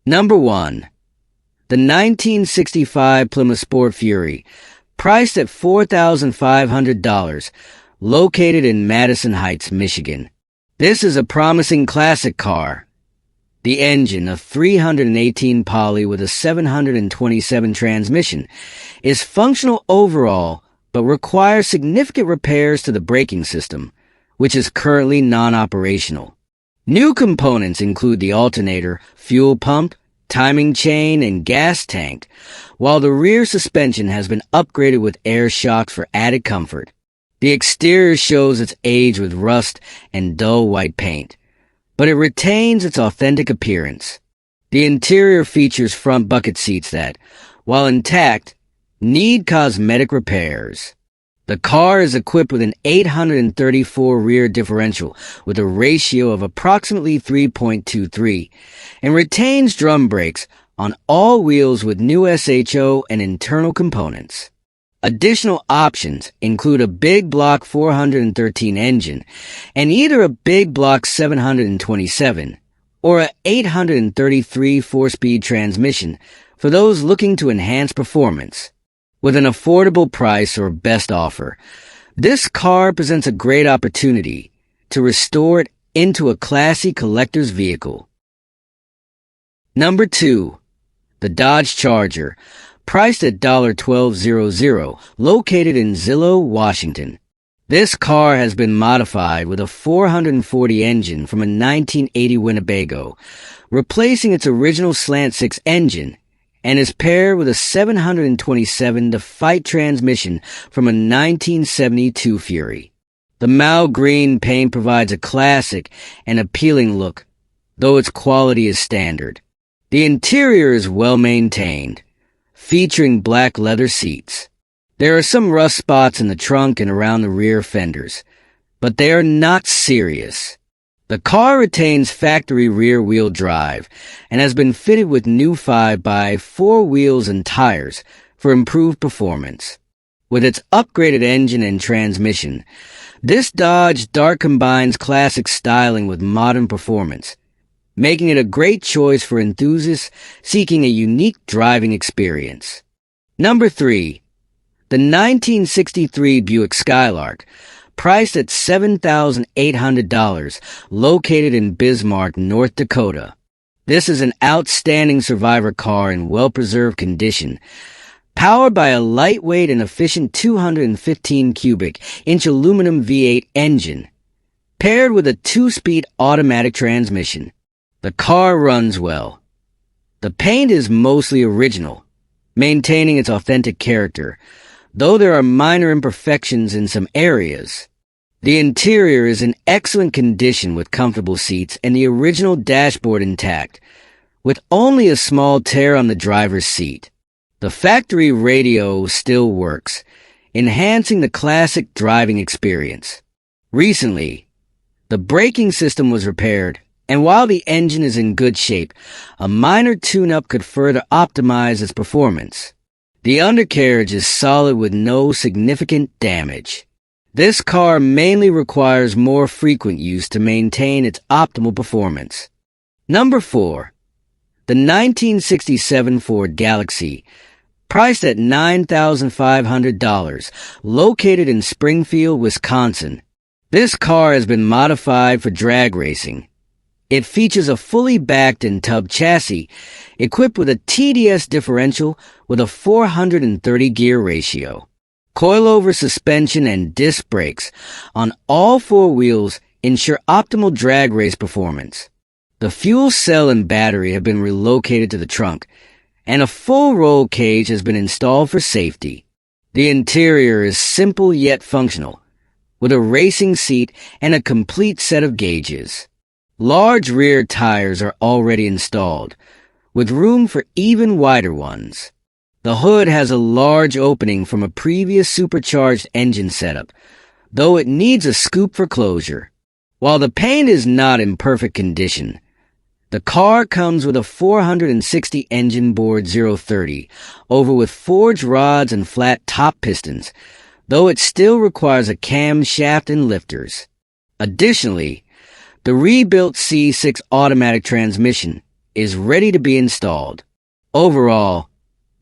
Number 1. The 1965 Plymouth Sport Fury, priced at $4,500, located in Madison Heights, Michigan. This is a promising classic car. The engine, a 318 poly with a 727 transmission, is functional overall but requires significant repairs to the braking system, which is currently non-operational. New components include the alternator, fuel pump, timing chain, and gas tank, while the rear suspension has been upgraded with air shocks for added comfort. The exterior shows its age with rust and dull white paint, but it retains its authentic appearance. The interior features front bucket seats that, while intact, need cosmetic repairs. The car is equipped with an 834 rear differential with a ratio of approximately 3.23 and retains drum brakes on all wheels with new SHO and internal components. Additional options include a big block 413 engine and either a big block 727 or a 833 four-speed transmission for those looking to enhance performance. With an affordable price or best offer, this car presents a great opportunity to restore it into a classy collector's vehicle. Number 2. The Dodge Charger, priced at $12,000, located in Zillow, Washington. This car has been modified with a 440 engine from a 1980 Winnebago, replacing its original slant 6 engine, and is paired with a 727 to Fight transmission from a 1972 Fury. The Mal green paint provides a classic and appealing look, though its quality is standard. The interior is well maintained, featuring black leather seats. There are some rust spots in the trunk and around the rear fenders, but they are not serious. The car retains factory rear-wheel drive and has been fitted with new 5x4 wheels and tires for improved performance. With its upgraded engine and transmission, this Dodge Dart combines classic styling with modern performance, making it a great choice for enthusiasts seeking a unique driving experience. Number 3. The 1963 Buick Skylark, priced at $7,800, located in Bismarck, North Dakota. This is an outstanding survivor car in well-preserved condition, powered by a lightweight and efficient 215 cubic inch aluminum V8 engine, paired with a 2-speed automatic transmission. The car runs well. The paint is mostly original, maintaining its authentic character, though there are minor imperfections in some areas. The interior is in excellent condition with comfortable seats and the original dashboard intact, with only a small tear on the driver's seat. The factory radio still works, enhancing the classic driving experience. Recently, the braking system was repaired, and while the engine is in good shape, a minor tune-up could further optimize its performance. The undercarriage is solid with no significant damage. This car mainly requires more frequent use to maintain its optimal performance. Number 4. The 1967 Ford Galaxy, priced at $9,500, located in Springfield, Wisconsin. This car has been modified for drag racing. It features a fully backed and tub chassis, equipped with a TDS differential with a 430 gear ratio. Coilover suspension and disc brakes on all 4 wheels ensure optimal drag race performance. The fuel cell and battery have been relocated to the trunk, and a full roll cage has been installed for safety. The interior is simple yet functional, with a racing seat and a complete set of gauges. Large rear tires are already installed, with room for even wider ones. The hood has a large opening from a previous supercharged engine setup, though it needs a scoop for closure. While the paint is not in perfect condition, the car comes with a 460 engine board 030 over with forged rods and flat top pistons, though it still requires a camshaft and lifters. Additionally, the rebuilt C6 automatic transmission is ready to be installed. Overall,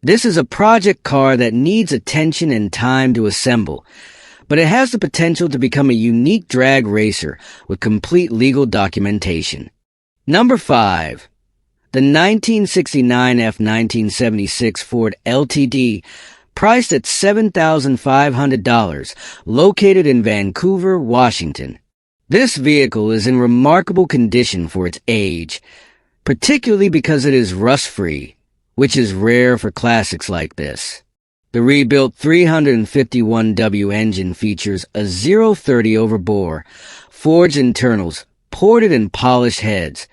this is a project car that needs attention and time to assemble, but it has the potential to become a unique drag racer with complete legal documentation. Number 5. The 1969 F1976 Ford LTD, priced at $7,500, located in Vancouver, Washington. This vehicle is in remarkable condition for its age, particularly because it is rust-free, which is rare for classics like this. The rebuilt 351W engine features a 0-30 over-bore, forged internals, ported and polished heads,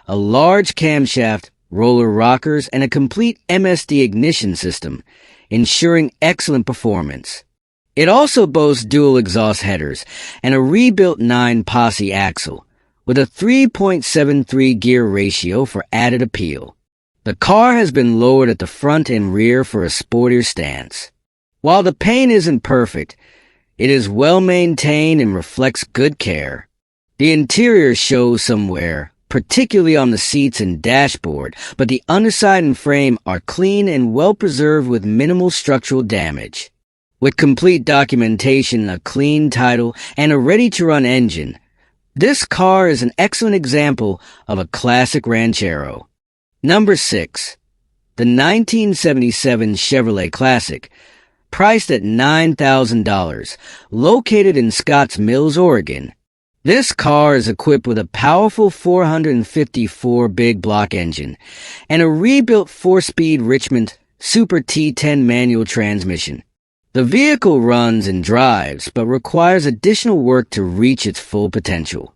a large camshaft, roller rockers, and a complete MSD ignition system, ensuring excellent performance. It also boasts dual exhaust headers and a rebuilt 9-posse axle with a 3.73 gear ratio for added appeal. The car has been lowered at the front and rear for a sportier stance. While the paint isn't perfect, it is well maintained and reflects good care. The interior shows some wear, particularly on the seats and dashboard, but the underside and frame are clean and well preserved with minimal structural damage. With complete documentation, a clean title, and a ready-to-run engine, this car is an excellent example of a classic ranchero. Number 6. The 1977 Chevrolet Classic, priced at $9,000, located in Scotts Mills, Oregon. This car is equipped with a powerful 454 big block engine and a rebuilt 4-speed Richmond Super T10 manual transmission. The vehicle runs and drives, but requires additional work to reach its full potential.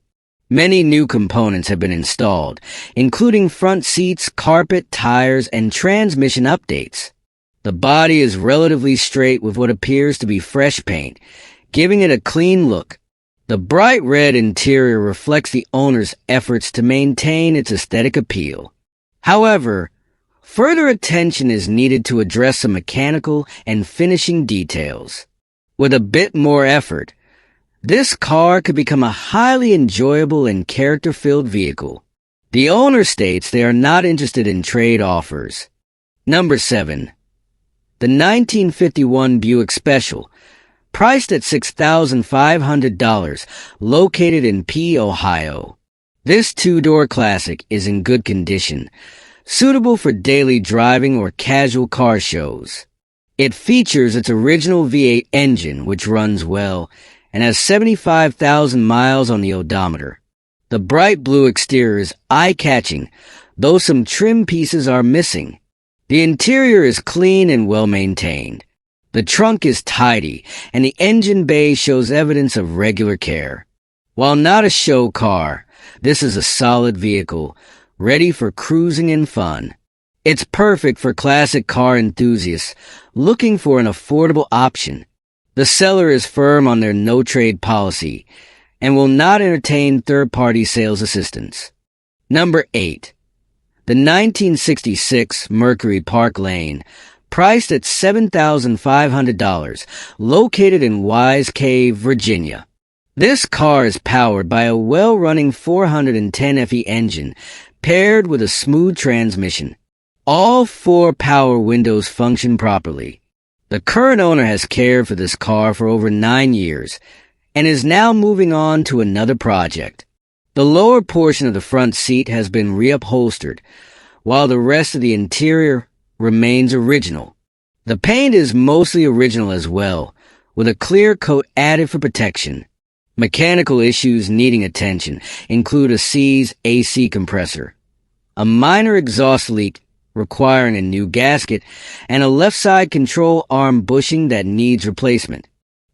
Many new components have been installed, including front seats, carpet, tires, and transmission updates. The body is relatively straight with what appears to be fresh paint, giving it a clean look. The bright red interior reflects the owner's efforts to maintain its aesthetic appeal. However, further attention is needed to address some mechanical and finishing details. With a bit more effort, this car could become a highly enjoyable and character-filled vehicle. The owner states they are not interested in trade offers. Number 7. The 1951 Buick Special, priced at $6,500, located in P, Ohio. This two-door classic is in good condition, suitable for daily driving or casual car shows. It features its original V8 engine, which runs well, and has 75,000 miles on the odometer. The bright blue exterior is eye-catching, though some trim pieces are missing. The interior is clean and well-maintained. The trunk is tidy, and the engine bay shows evidence of regular care. While not a show car, this is a solid vehicle, ready for cruising and fun. It's perfect for classic car enthusiasts looking for an affordable option. The seller is firm on their no-trade policy and will not entertain third-party sales assistance. Number 8. The 1966 Mercury Park Lane, priced at $7,500, located in Wise Cave, Virginia. This car is powered by a well-running 410 FE engine paired with a smooth transmission. All 4 power windows function properly. The current owner has cared for this car for over 9 years and is now moving on to another project. The lower portion of the front seat has been reupholstered, while the rest of the interior remains original. The paint is mostly original as well, with a clear coat added for protection. Mechanical issues needing attention include a C's AC compressor, a minor exhaust leak requiring a new gasket, and a left side control arm bushing that needs replacement.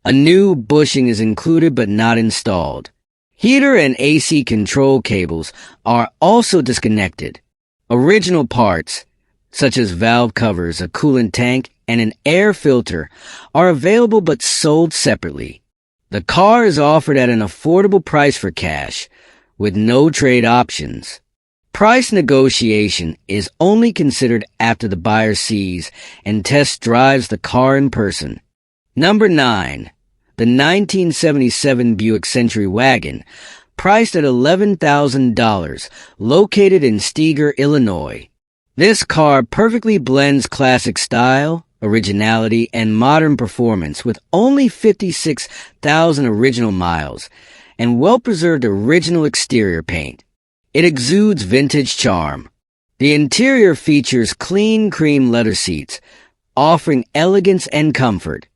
A new bushing is included but not installed. Heater and AC control cables are also disconnected. Original parts, such as valve covers, a coolant tank, and an air filter, are available but sold separately. The car is offered at an affordable price for cash, with no trade options. Price negotiation is only considered after the buyer sees and test drives the car in person. Number 9. The 1977 Buick Century Wagon, priced at $11,000, located in Steger, Illinois. This car perfectly blends classic style, originality, and modern performance with only 56,000 original miles and well-preserved original exterior paint. It exudes vintage charm. The interior features clean cream leather seats, offering elegance and comfort.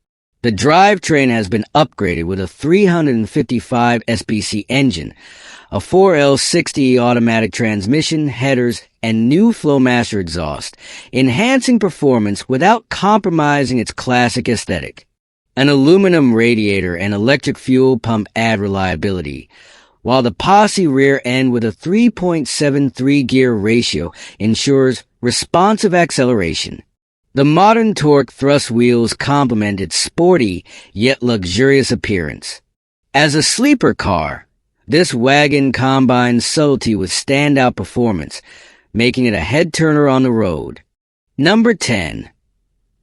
The drivetrain has been upgraded with a 355 SPC engine, a 4L60 automatic transmission, headers, and new Flowmaster exhaust, enhancing performance without compromising its classic aesthetic. An aluminum radiator and electric fuel pump add reliability, while the posse rear end with a 3.73 gear ratio ensures responsive acceleration. The modern torque thrust wheels complement its sporty yet luxurious appearance. As a sleeper car, this wagon combines subtlety with standout performance, making it a head-turner on the road. Number 10.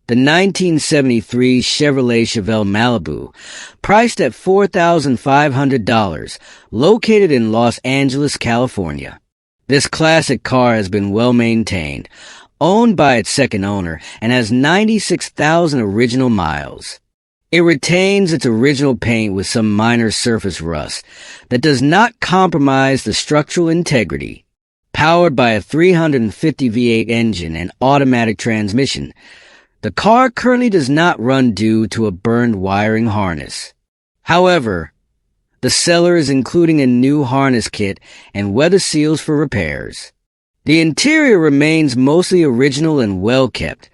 The 1973 Chevrolet Chevelle Malibu, priced at $4,500, located in Los Angeles, California. This classic car has been well maintained, owned by its second owner, and has 96,000 original miles. It retains its original paint with some minor surface rust that does not compromise the structural integrity. Powered by a 350 V8 engine and automatic transmission, the car currently does not run due to a burned wiring harness. However, the seller is including a new harness kit and weather seals for repairs. The interior remains mostly original and well kept,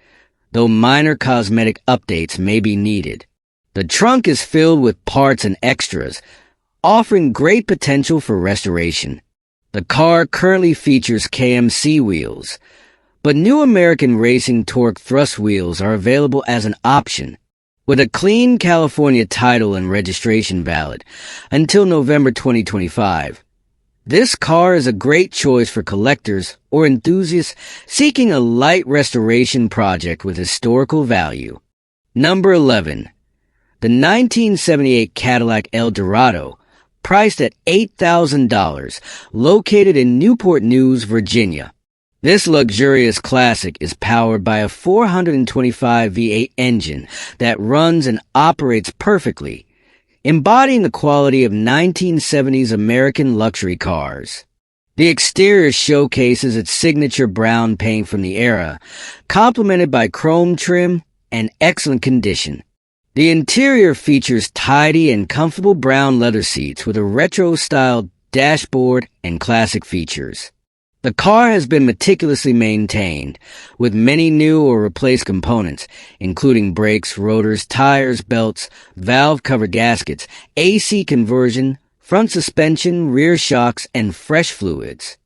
though minor cosmetic updates may be needed. The trunk is filled with parts and extras, offering great potential for restoration. The car currently features KMC wheels, but new American Racing Torque thrust wheels are available as an option, with a clean California title and registration valid until November 2025. This car is a great choice for collectors or enthusiasts seeking a light restoration project with historical value. Number 11. The 1978 Cadillac Eldorado, priced at $8,000, located in Newport News, Virginia. This luxurious classic is powered by a 425 V8 engine that runs and operates perfectly, embodying the quality of 1970s American luxury cars. The exterior showcases its signature brown paint from the era, complemented by chrome trim and excellent condition. The interior features tidy and comfortable brown leather seats with a retro-styled dashboard and classic features. The car has been meticulously maintained, with many new or replaced components, including brakes, rotors, tires, belts, valve-covered gaskets, AC conversion, front suspension, rear shocks, and fresh fluids.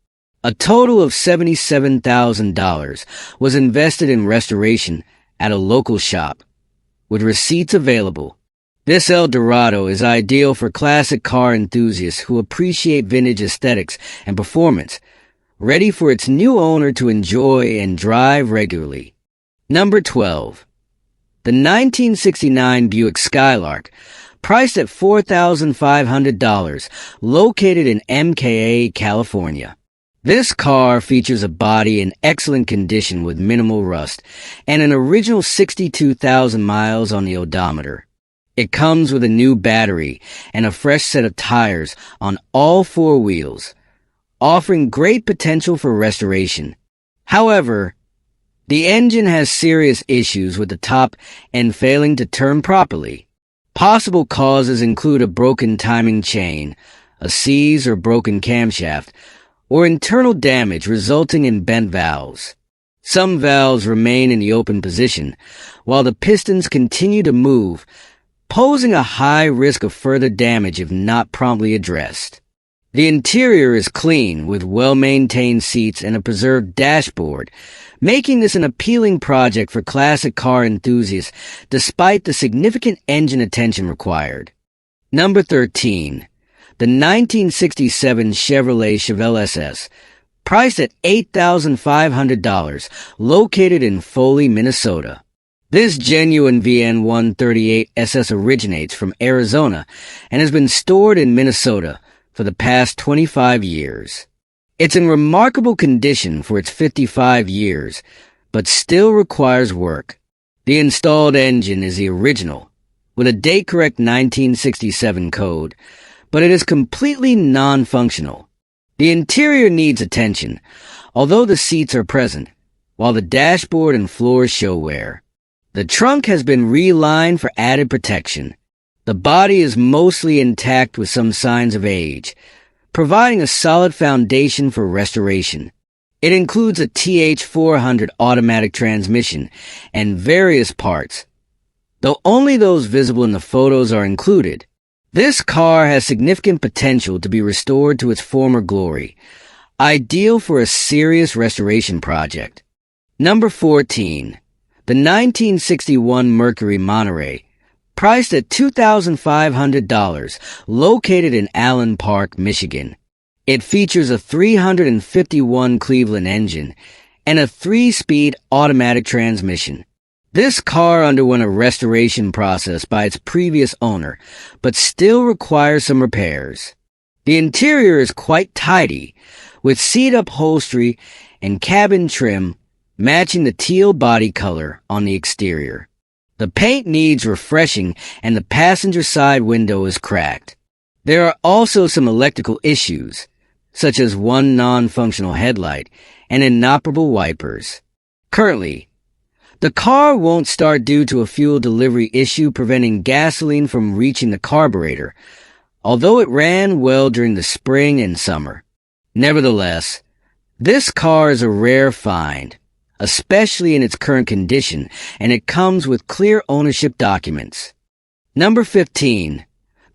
A total of $77,000 was invested in restoration at a local shop, with receipts available. This Eldorado is ideal for classic car enthusiasts who appreciate vintage aesthetics and performance, ready for its new owner to enjoy and drive regularly. Number 12. The 1969 Buick Skylark, priced at $4,500, located in MKA, California. This car features a body in excellent condition with minimal rust and an original 62,000 miles on the odometer. It comes with a new battery and a fresh set of tires on all four wheels, offering great potential for restoration. However, the engine has serious issues with the top end failing to turn properly. Possible causes include a broken timing chain, a seize or broken camshaft, or internal damage resulting in bent valves. Some valves remain in the open position, while the pistons continue to move, posing a high risk of further damage if not promptly addressed. The interior is clean, with well-maintained seats and a preserved dashboard, making this an appealing project for classic car enthusiasts despite the significant engine attention required. Number 13. The 1967 Chevrolet Chevelle SS, priced at $8,500, located in Foley, Minnesota. This genuine VN138 SS originates from Arizona and has been stored in Minnesota, for the past 25 years. It's in remarkable condition for its 55 years, but still requires work. The installed engine is the original, with a date-correct 1967 code, but it is completely non-functional. The interior needs attention, although the seats are present, while the dashboard and floors show wear. The trunk has been relined for added protection. The body is mostly intact with some signs of age, providing a solid foundation for restoration. It includes a TH400 automatic transmission and various parts, though only those visible in the photos are included. This car has significant potential to be restored to its former glory, ideal for a serious restoration project. Number 14. The 1961 Mercury Monterey, priced at $2,500, located in Allen Park, Michigan. It features a 351 Cleveland engine and a 3-speed automatic transmission. This car underwent a restoration process by its previous owner, but still requires some repairs. The interior is quite tidy, with seat upholstery and cabin trim matching the teal body color on the exterior. The paint needs refreshing and the passenger side window is cracked. There are also some electrical issues, such as one non-functional headlight and inoperable wipers. Currently, the car won't start due to a fuel delivery issue preventing gasoline from reaching the carburetor, although it ran well during the spring and summer. Nevertheless, this car is a rare find, especially in its current condition, and it comes with clear ownership documents. Number 15.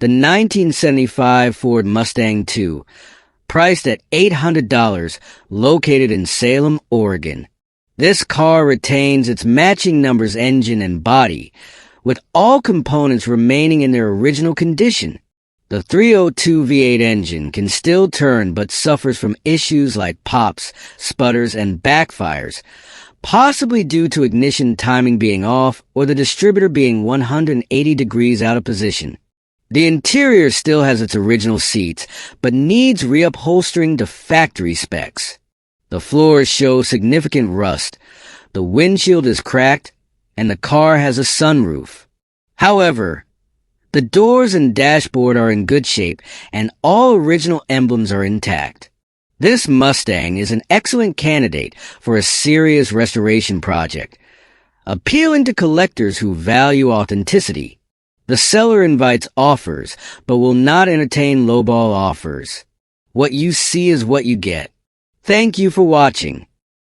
The 1975 Ford Mustang II, priced at $800, located in Salem, Oregon. This car retains its matching numbers engine and body, with all components remaining in their original condition. The 302 V8 engine can still turn but suffers from issues like pops, sputters, and backfires, possibly due to ignition timing being off or the distributor being 180 degrees out of position. The interior still has its original seats, but needs reupholstering to factory specs. The floors show significant rust, the windshield is cracked, and the car has a sunroof. However, the doors and dashboard are in good shape, and all original emblems are intact. This Mustang is an excellent candidate for a serious restoration project, appealing to collectors who value authenticity. The seller invites offers, but will not entertain lowball offers. What you see is what you get. Thank you for watching.